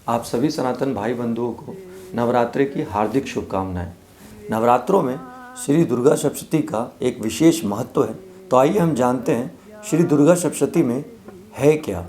आप सभी सनातन भाई बंधुओं को नवरात्रि की हार्दिक शुभकामनाएं। नवरात्रों में श्री दुर्गा सप्तशती का एक विशेष महत्व है। तो आइए हम जानते हैं श्री दुर्गा सप्तशती में है क्या।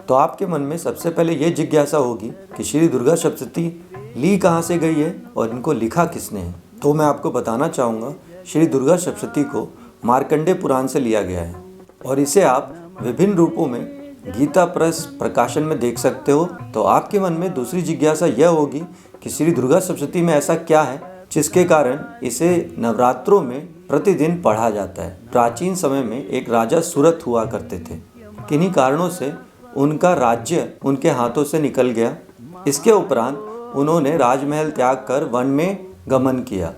तो आपके मन में सबसे पहले ये जिज्ञासा होगी कि श्री दुर्गा सप्तशती ली कहाँ से गई है और इनको लिखा किसने है। तो मैं आपको बताना चाहूँगा, श्री दुर्गा सप्तशती को मार्कंडेय पुराण से लिया गया है और इसे आप विभिन्न रूपों में गीता प्रेस प्रकाशन में देख सकते हो। तो आपके मन में दूसरी जिज्ञासा यह होगी कि श्री दुर्गा सप्तशती में ऐसा क्या है जिसके कारण इसे नवरात्रों में प्रतिदिन पढ़ा जाता है। प्राचीन समय में एक राजा सुरथ हुआ करते थे। किन्हीं कारणों से उनका राज्य उनके हाथों से निकल गया। इसके उपरांत उन्होंने राजमहल त्याग कर वन में गमन किया।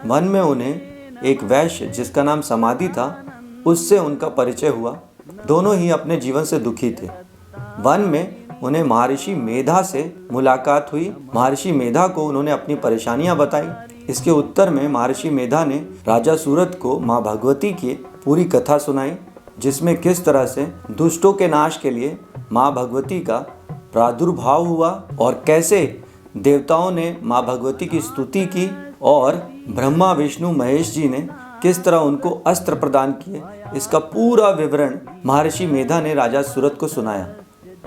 वन में उन्हें एक वैश्य जिसका नाम समाधि था, उससे उनका परिचय हुआ। दोनों ही अपने जीवन से दुखी थे। वन में उन्हें महर्षि मेधा से मुलाकात हुई। महर्षि मेधा को उन्होंने अपनी परेशानियां बताई। इसके उत्तर में महर्षि मेधा ने राजा सूरत को माँ भगवती की पूरी कथा सुनाई, जिसमें किस तरह से दुष्टों के नाश के लिए माँ भगवती का प्रादुर्भाव हुआ और कैसे देवताओं ने माँ भगवती की स्तुति की और ब्रह्मा विष्णु महेश जी ने किस तरह उनको अस्त्र प्रदान किए। इसका पूरा विवरण महर्षि मेधा ने राजा सूरत को सुनाया।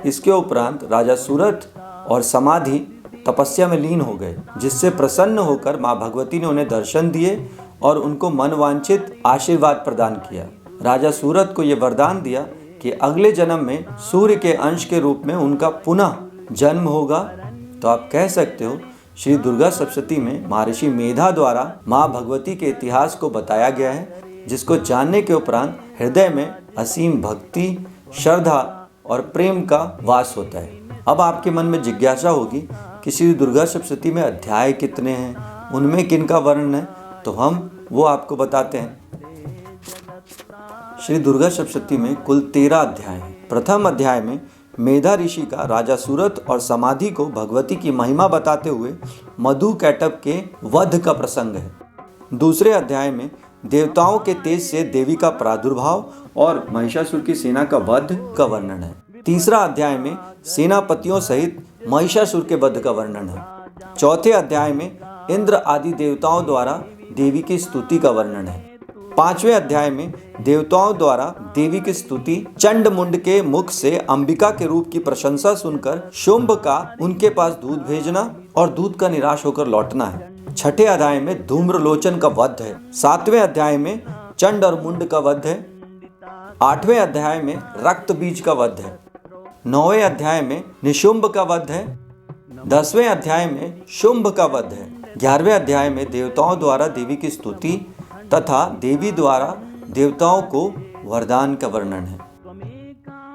इसके उपरांत राजा सूरत और समाधि तपस्या में लीन हो गए, जिससे प्रसन्न होकर माँ भगवती ने उन्हें दर्शन दिए और उनको मनवांछित आशीर्वाद प्रदान किया। राजा सूरत को यह वरदान दिया कि अगले जन्म में सूर्य के अंश के रूप में उनका पुनः जन्म होगा। तो आप कह सकते हो श्री दुर्गा सप्तशती में महर्षि मेधा द्वारा माँ भगवती के इतिहास को बताया गया है, जिसको जानने के उपरांत हृदय में असीम भक्ति, श्रद्धा और प्रेम का वास होता है। अब आपके मन में जिज्ञासा होगी कि श्री दुर्गा सप्तशती में अध्याय कितने हैं, उनमें किन का वर्णन है। तो हम वो आपको बताते हैं। श्री दुर्गा सप्तशती में कुल 13 अध्याय हैं। प्रथम अध्याय में मेधा ऋषि का राजा सूरत और समाधि को भगवती की महिमा बताते हुए मधु कैटभ के वध का प्रसंग है। दूसरे अध्याय में देवताओं के तेज से देवी का प्रादुर्भाव और महिषासुर की सेना का वध का वर्णन है। तीसरा अध्याय में सेनापतियों सहित महिषासुर के वध का वर्णन है। चौथे अध्याय में इंद्र आदि देवताओं द्वारा देवी की स्तुति का वर्णन है। पांचवें अध्याय में देवताओं द्वारा देवी की स्तुति, चंड मुंड के मुख से अंबिका के रूप की प्रशंसा सुनकर शुंभ का उनके पास दूध भेजना और दूध का निराश होकर लौटना है। छठे अध्याय में धूम्रलोचन का वध है। सातवें अध्याय में चंड और मुंड का वध है। आठवें अध्याय में रक्त बीज का वध है। नौवें अध्याय में निशुंभ का वध है। 10वें अध्याय में शुंभ का वध है। 11वें अध्याय में देवताओं द्वारा देवी की स्तुति तथा देवी द्वारा देवताओं को वरदान का वर्णन है।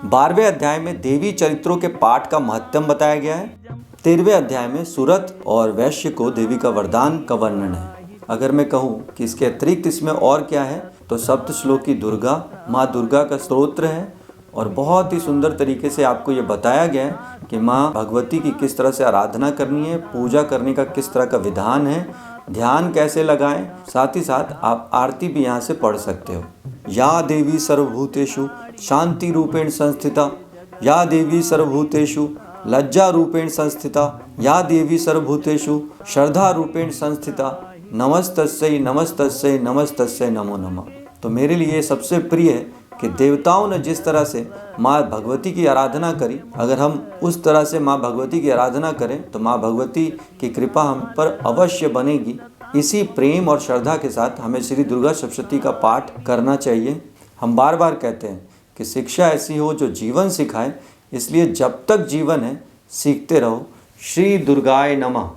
12वें अध्याय में देवी चरित्रों के पाठ का महत्व बताया गया है। 13वें अध्याय में सूरत और वैश्य को देवी का वरदान का वर्णन है। अगर मैं कहूँ कि इसके अतिरिक्त इसमें और क्या है, तो सप्त श्लोकी दुर्गा माँ दुर्गा का स्तोत्र है और बहुत ही सुंदर तरीके से आपको ये बताया गया है कि माँ भगवती की किस तरह से आराधना करनी है, पूजा करने का किस तरह का विधान है, ध्यान कैसे लगाएं। साथ ही साथ आप आरती भी यहाँ से पढ़ सकते हो। या देवी सर्वभूतेषु शांति रूपेण संस्थिता, या देवी सर्वभूतेषु लज्जा रूपेण संस्थिता, या देवी सर्वभूतेषु श्रद्धा रूपेण संस्थिता, नमस्तस्यै नमस्तस्यै नमस्तस्यै नमो नमः। तो मेरे लिए सबसे प्रिय है कि देवताओं ने जिस तरह से माँ भगवती की आराधना करी, अगर हम उस तरह से माँ भगवती की आराधना करें तो माँ भगवती की कृपा हम पर अवश्य बनेगी। इसी प्रेम और श्रद्धा के साथ हमें श्री दुर्गा सप्तशती का पाठ करना चाहिए। हम बार बार कहते हैं कि शिक्षा ऐसी हो जो जीवन सिखाए, इसलिए जब तक जीवन है सीखते रहो। श्री दुर्गाय नमः।